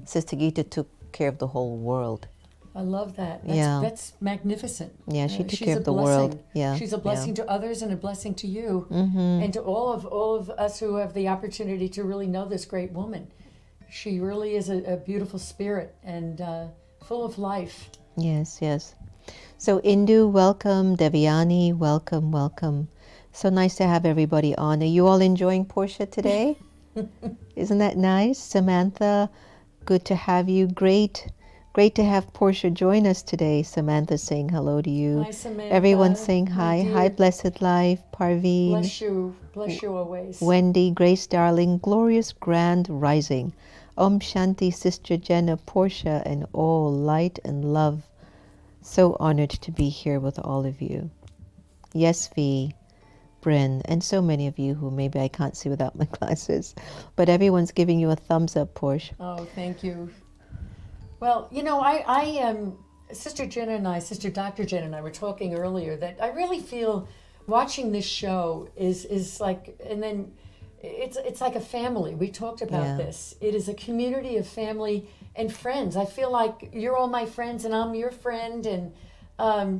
Sister Gita took care of the whole world. I love that. That's magnificent. Yeah, she took she's care a of the blessing. world. Yeah, she's a blessing to others and a blessing to you, Mm-hmm. and to all of us who have the opportunity to really know this great woman. She really is a beautiful spirit and full of life. Yes, yes. So Indu, welcome. Devyani, welcome, welcome. So nice to have everybody on. Are you all enjoying Portia today? Isn't that nice? Samantha, good to have you. Great to have Portia join us today. Samantha saying hello to you. Hi, Samantha. Everyone saying My hi. dear. Hi, Blessed Life. Parveen. Bless you always. Wendy, Grace Darling, glorious grand rising. Om Shanti, Sister Jenna, Portia, and all light and love. So honored to be here with all of you. Yes, V, Bryn, and so many of you who maybe I can't see without my glasses. But everyone's giving you a thumbs up, Portia. Oh, thank you. Well, you know, Sister Jenna and I, Sister Dr. Jenna and I were talking earlier that I really feel watching this show is like, and then it's like a family. We talked about this. It is a community of family and friends. I feel like you're all my friends and I'm your friend, and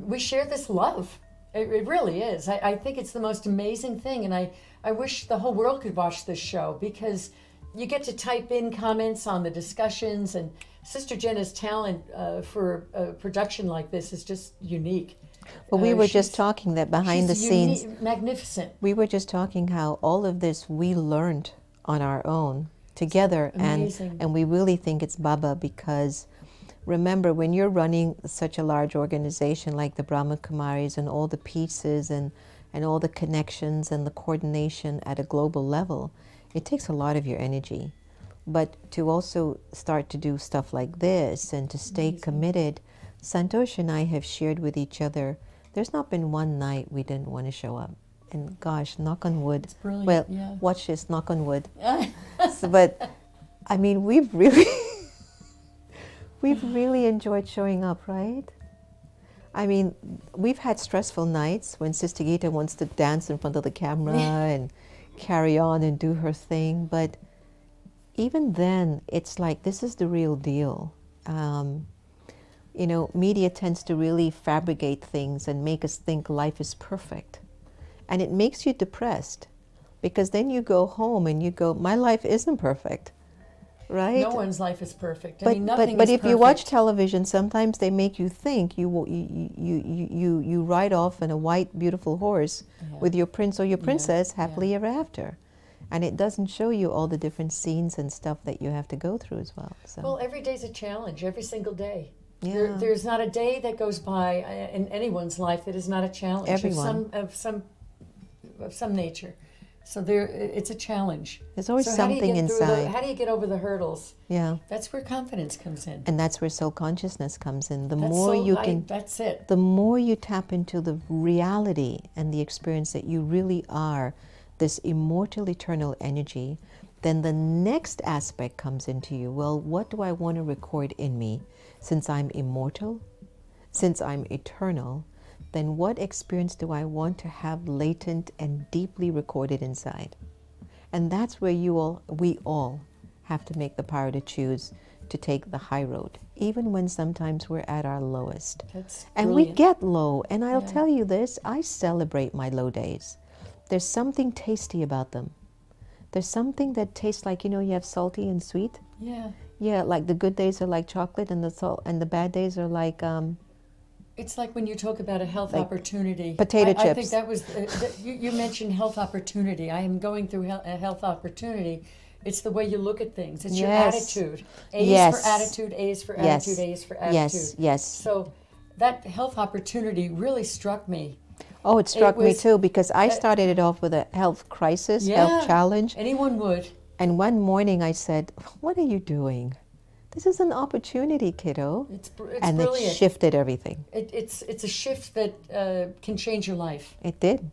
we share this love. It really is. I think it's the most amazing thing, and I wish the whole world could watch this show, because you get to type in comments on the discussions, and Sister Jenna's talent for a production like this is just unique. Well, we were just talking that behind the scenes, magnificent. we were just talking how all of this we learned on our own together, and we really think it's Baba, because remember, when you're running such a large organization like the Brahma Kumaris, and all the pieces and all the connections and the coordination at a global level, it takes a lot of your energy. But to also start to do stuff like this and to stay committed, Santosh and I have shared with each other, there's not been one night we didn't want to show up. And gosh, knock on wood. It's brilliant. Well, watch this, knock on wood. But I mean, we've really enjoyed showing up, right? I mean, we've had stressful nights when Sister Gita wants to dance in front of the camera and carry on and do her thing, but even then, it's like, this is the real deal. You know, media tends to really fabricate things and make us think life is perfect. And it makes you depressed, because then you go home and you go, my life isn't perfect, right? No one's life is perfect. But, I mean, nothing but is if you watch perfect. television, sometimes they make you think you ride off on a white, beautiful horse with your prince or your princess happily ever after. And it doesn't show you all the different scenes and stuff that you have to go through as well. So. Well, every day's a challenge, every single day. Yeah. There's not a day that goes by in anyone's life that is not a challenge Everyone. of some nature. So it's a challenge. There's always So how do you something get through inside. how do you get over the hurdles? Yeah. That's where confidence comes in. And that's where soul consciousness comes in. The That's more so you light. can, That's it. the more you tap into the reality and the experience that you really are, this immortal, eternal energy, then the next aspect comes into you. Well, what do I want to record in me? Since I'm immortal, since I'm eternal, then what experience do I want to have latent and deeply recorded inside? And that's where we all have to make the power to choose to take the high road, even when sometimes we're at our lowest. That's and brilliant. we get low, and I'll tell you this, I celebrate my low days. There's something tasty about them. There's something that tastes like, you know, you have salty and sweet. Yeah. Yeah, like the good days are like chocolate, and the bad days are like It's like when you talk about a health like opportunity. potato I think chips. that was you mentioned health opportunity. I am going through a health opportunity. It's the way you look at things. It's your attitude. A is for attitude. A is for attitude. A is for attitude. Yes, yes. So that health opportunity really struck me. Oh, it struck me too, because I started it off with a health crisis, health challenge. Anyone would. And one morning I said, what are you doing? This is an opportunity, kiddo. It's and brilliant. it shifted everything. It's a shift that can change your life. It did.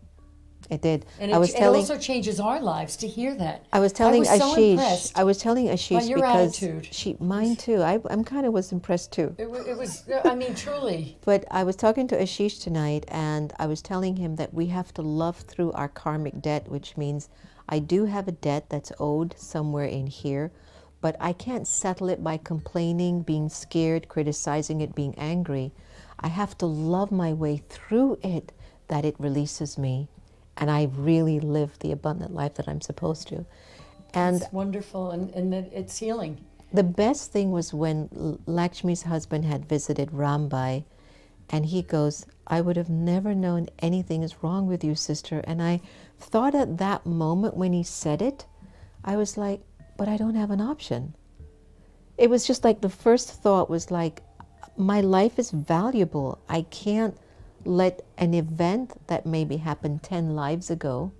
And it also changes our lives to hear that. I was telling so Ashish. impressed I was telling Ashish by your because attitude. mine too. I'm kind of was impressed too. It was. I mean, truly. But I was talking to Ashish tonight, and I was telling him that we have to love through our karmic debt, which means I do have a debt that's owed somewhere in here, but I can't settle it by complaining, being scared, criticizing it, being angry. I have to love my way through it, that it releases me, and I really live the abundant life that I'm supposed to. And it's wonderful, and that it's healing. The best thing was when Lakshmi's husband had visited Rambai, and he goes, I would have never known anything is wrong with you, sister. And I thought at that moment when he said it, I was like, but I don't have an option. It was just like the first thought was like, my life is valuable. I can't let an event that maybe happened 10 lives ago,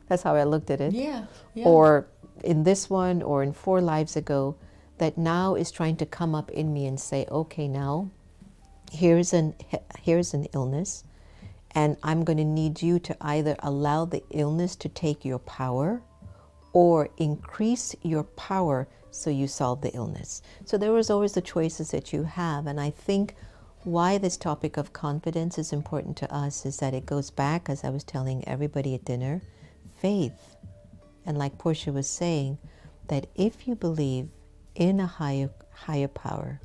that's how I looked at it, yeah. or in this one or in 4 lives ago, that now is trying to come up in me and say, okay, now here's an illness, and I'm going to need you to either allow the illness to take your power or increase your power so you solve the illness. So there was always the choices that you have. And I think why this topic of confidence is important to us is that it goes back, as I was telling everybody at dinner, faith. And like Portia was saying, that if you believe in a higher power,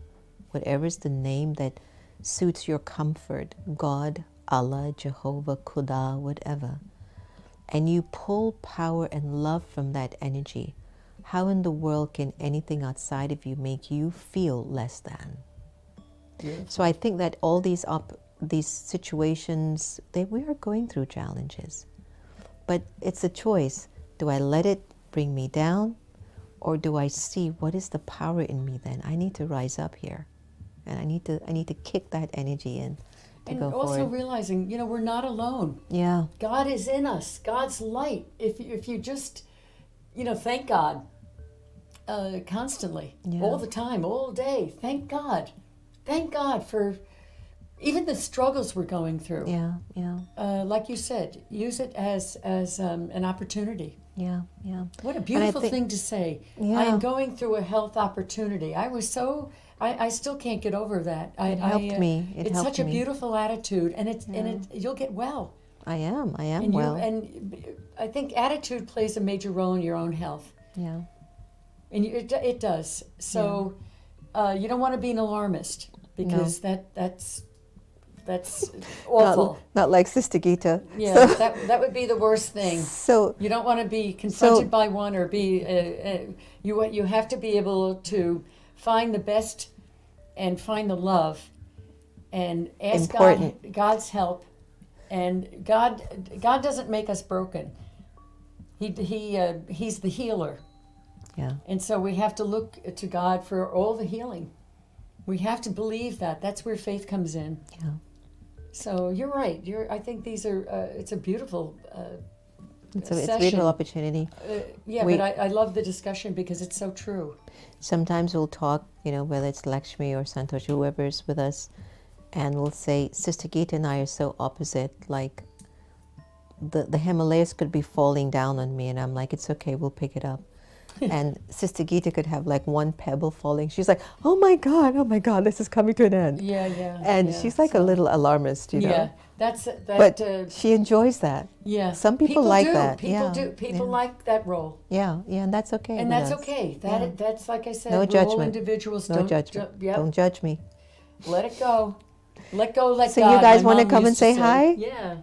whatever's the name that suits your comfort, God, Allah, Jehovah, Khuda, whatever, and you pull power and love from that energy, how in the world can anything outside of you make you feel less than? Yes. So I think that all these situations, we are going through challenges. But it's a choice. Do I let it bring me down? Or do I see what is the power in me then? I need to rise up here. And I need to kick that energy in. And also realizing, we're not alone. Yeah. God is in us. God's light. If you just, thank God constantly, all the time, all day. Thank God. Thank God for even the struggles we're going through. Yeah, yeah. Like you said, use it as an opportunity. Yeah, yeah. What a beautiful thing to say. Yeah. I am going through a health opportunity. I still can't get over that. It helped me. It's such a beautiful attitude, and you'll get well. I am and well. And I think attitude plays a major role in your own health. Yeah. And it does. So you don't want to be an alarmist, because that's awful. Not like Sister Gita. Yeah, so, that would be the worst thing. So you don't want to be confronted by one, or be you have to be able to find the best and find the love and ask God's help. And God doesn't make us broken. He's the healer. Yeah. And so we have to look to God for all the healing. We have to believe that. That's where faith comes in. Yeah. So you're right. I think these are. It's a beautiful. It's a beautiful opportunity. But I love the discussion because it's so true. Sometimes we'll talk, whether it's Lakshmi or Santosh, whoever's with us, and we'll say, Sister Gita and I are so opposite. Like the Himalayas could be falling down on me, and I'm like, it's okay, we'll pick it up. And Sister Gita could have like one pebble falling. She's like, oh my God, this is coming to an end. Yeah. And she's like a little alarmist, Yeah, but she enjoys that. Yeah. Some people like that. People do. People like that role. Yeah, and that's okay. And that's okay. That's like I said. No judgment. All individuals. No judgment. Don't judge me. Let it go. Let go. Let so God. You guys want to come and say hi? Yeah.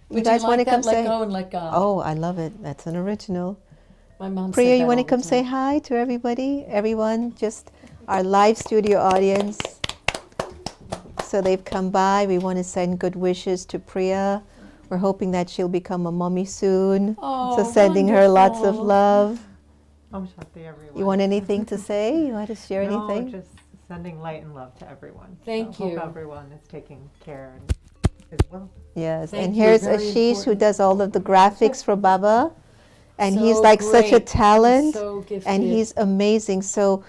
You guys want to come say? Let go and let God. Oh, I love it. That's an original. My mom Priya, said you want to that come say hi to everyone, just our live studio audience. So they've come by. We want to send good wishes to Priya. We're hoping that she'll become a mommy soon. Oh, so sending her lots of love. Om Shanti, everyone. You want anything to say? You want to share anything? No, just sending light and love to everyone. Thank you. Hope everyone is taking care as well. Yes, Thank and you. here's Very Ashish, who important. does all of the graphics for Baba. And So he's like such a great. talent, So gifted. and he's amazing. So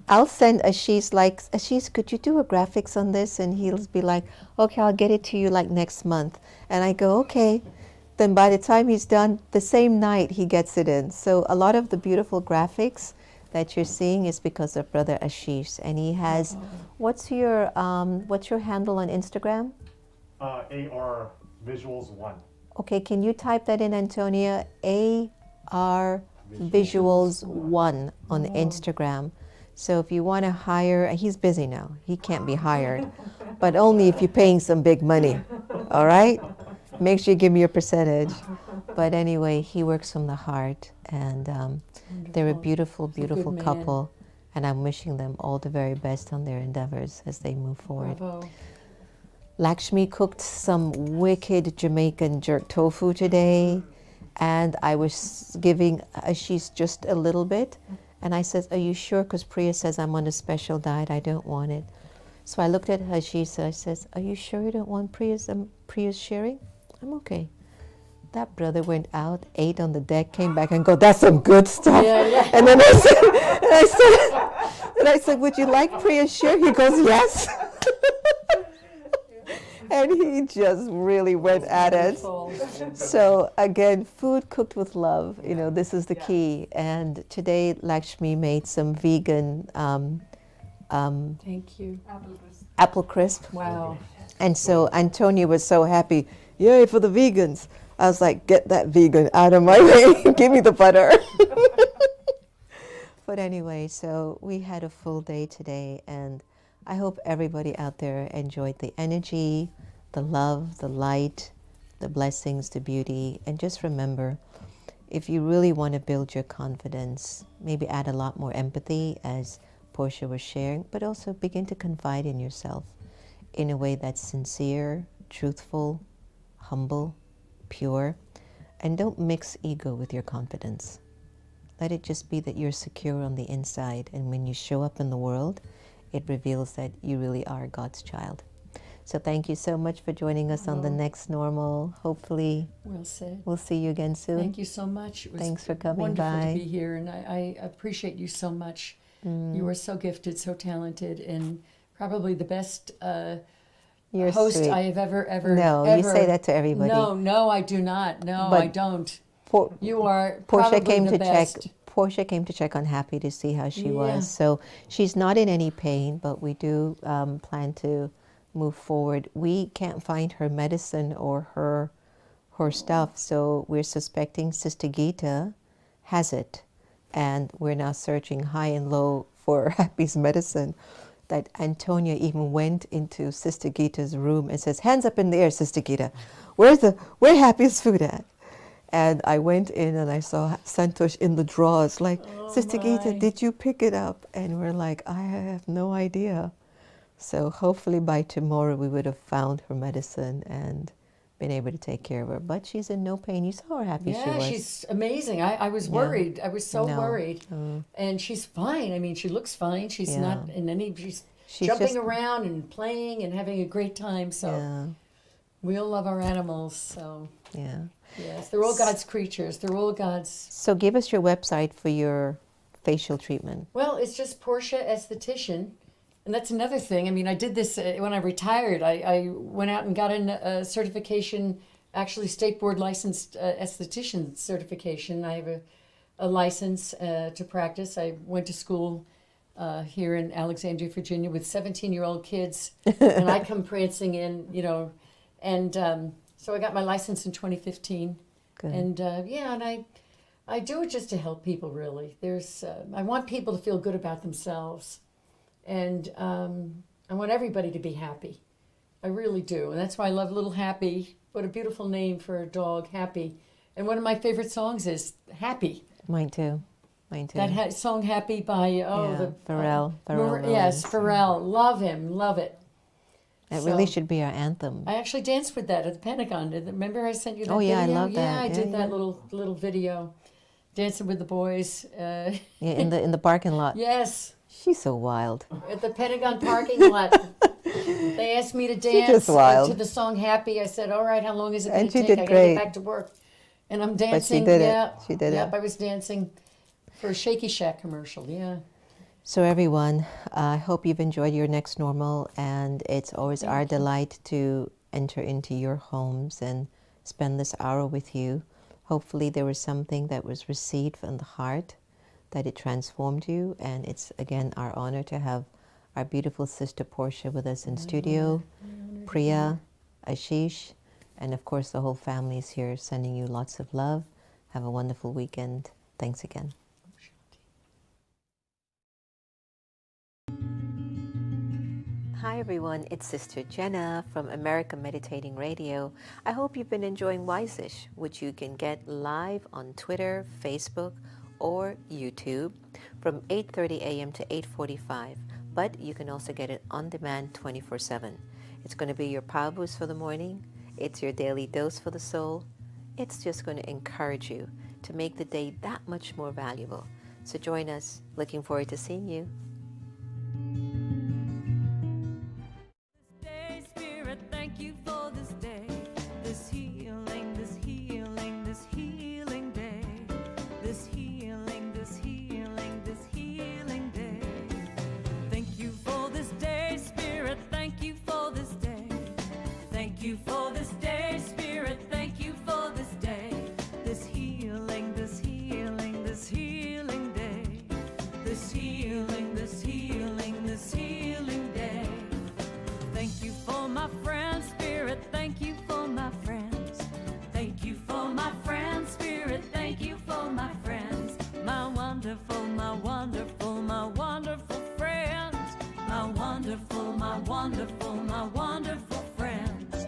I'll send Ashish like, Ashish, could you do a graphics on this? And he'll be like, okay, I'll get it to you like next month. And I go, okay. Then by the time he's done, the same night he gets it in. So a lot of the beautiful graphics that you're seeing is because of Brother Ashish. And he has, what's your handle on Instagram? AR Visuals 1. Okay, can you type that in, Antonia? AR Visuals 1 on Instagram. So if you want to hire, he's busy now. He can't be hired, but only if you're paying some big money. All right? Make sure you give me your percentage. But anyway, he works from the heart, and they're a beautiful, beautiful couple. And I'm wishing them all the very best on their endeavors as they move forward. Bravo. Lakshmi cooked some wicked Jamaican jerk tofu today, and I was giving Ashish just a little bit. And I said, are you sure? Because Priya says I'm on a special diet. I don't want it. So I looked at Ashish and I says, are you sure you don't want Priya's sharing? I'm okay. That brother went out, ate on the deck, came back and go, that's some good stuff. Yeah, yeah. And then I said, would you like Priya's share? He goes, yes. And he just really went at it. So again, food cooked with love, you know, this is the key. And today Lakshmi made some vegan Thank you. apple crisp. Wow. And so Antonia was so happy, yay for the vegans. I was like, get that vegan out of my way, give me the butter. But anyway, so we had a full day today, and I hope everybody out there enjoyed the energy, the love, the light, the blessings, the beauty. And just remember, if you really want to build your confidence, maybe add a lot more empathy, as Portia was sharing, but also begin to confide in yourself in a way that's sincere, truthful, humble, pure. And don't mix ego with your confidence. Let it just be that you're secure on the inside, and when you show up in the world, it reveals that you really are God's child. So thank you so much for joining us on The Next Normal. Hopefully, Well said. we'll see you again soon. Thank you so much. It was Thanks for coming wonderful by. to be here, and I appreciate you so much. You are so gifted, so talented, and probably the best You're host sweet. I have ever. No, you say that to everybody. No, I do not. No, But I don't. Por- You are Portia probably came the to best. check. Portia came to check on Happy to see how she Yeah. was. So she's not in any pain, but we do plan to move forward. We can't find her medicine or her stuff, so we're suspecting Sister Gita has it, and we're now searching high and low for Happy's medicine. That Antonia even went into Sister Gita's room and says, hands up in the air, Sister Gita. Where Happy's food at? And I went in and I saw Santosh in the drawers, like, Sister Gita, did you pick it up? And we're like, I have no idea. So hopefully by tomorrow we would have found her medicine and been able to take care of her. But she's in no pain. You saw how happy she Yeah, was. she's amazing. I was worried. I was so No. worried. And she's fine. I mean, she looks fine. She's Yeah. not in any, she's She's jumping just- around and playing and having a great time. So Yeah. we all love our animals. So Yeah. yes, they're all God's creatures. They're all God's. So give us your website for your facial treatment. Well, it's just Portia Esthetician. And that's another thing. I mean, I did this when I retired. I went out and got a certification, actually state board licensed esthetician certification. I have a license to practice. I went to school here in Alexandria, Virginia with 17-year-old kids. And I come prancing in, you know. And so I got my license in 2015. Good. And and I do it just to help people, really. I want people to feel good about themselves. And I want everybody to be happy. I really do. And that's why I love Little Happy. What a beautiful name for a dog, Happy. And one of my favorite songs is Happy. Mine too. Mine too. That song Happy by, Pharrell. Pharrell yes, Williams. Pharrell. Love him. Love it. That So- really should be our anthem. I actually danced with that at the Pentagon. Remember I sent you that Oh, video? yeah, I love Yeah, that. I Yeah, did that yeah. little video. Dancing with the boys. Yeah, in the parking lot. Yes. She's so wild. At the Pentagon parking lot. They asked me to dance just wild. to the song Happy. I said, all right, how long is it going And to she take? did I got to great. get back to work. And I'm But she dancing. did it. Yeah. She did Yep, it. I was dancing for a Shaky Shack commercial. Yeah. So everyone, I hope you've enjoyed your next normal, and it's always our delight to enter into your homes and spend this hour with you. Hopefully there was something that was received from the heart, that it transformed you, and it's again our honor to have our beautiful sister Portia with us in studio, Priya, Ashish, and of course the whole family is here sending you lots of love. Have a wonderful weekend. Thanks again. Hi everyone, it's Sister Jenna from America Meditating Radio. I hope you've been enjoying Wise-ish, which you can get live on Twitter, Facebook, or YouTube from 8:30 a.m. to 8:45. But you can also get it on demand 24/7. It's going to be your power boost for the morning. It's your daily dose for the soul. It's just going to encourage you to make the day that much more valuable. So join us. Looking forward to seeing you. Thank you for this day, this healing, this healing, this healing day, this healing, this healing, this healing day. Thank you for this day, Spirit, thank you for this day. Thank you for this day, Spirit, thank you for this day, this healing, this healing, this healing day, this healing, this healing, this healing day. Thank you for my friends, Spirit, thank you for my friends. Thank you for my friends, Spirit, thank you for my friends. My wonderful, my wonderful, my wonderful friends. My wonderful, my wonderful, my wonderful friends.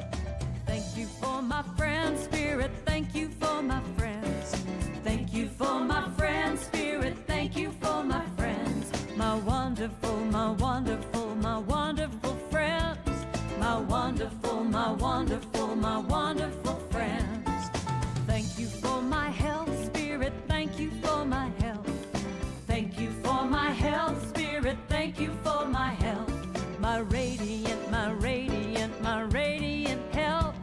Thank you for my friends, Spirit, thank you for my friends. Thank you for my friends, Spirit, thank you for my friends. My wonderful, my wonderful, my wonderful friends. My wonderful, my wonderful, my wonderful friends. Thank you for my health, Spirit, thank you for my health. Thank you for my health, Spirit, thank you for my health. My radiant, my radiant, my radiant health.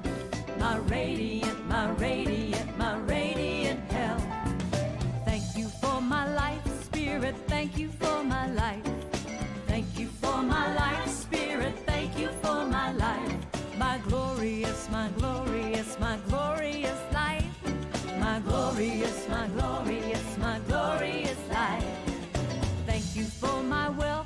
My radiant, my radiant, my radiant health. Thank you for my life, Spirit, thank you for my life. Thank you for my life, Spirit, thank you for my life. My glorious, my glorious, my glorious life. My glorious, my glorious, my glorious life. Thank you for my wealth,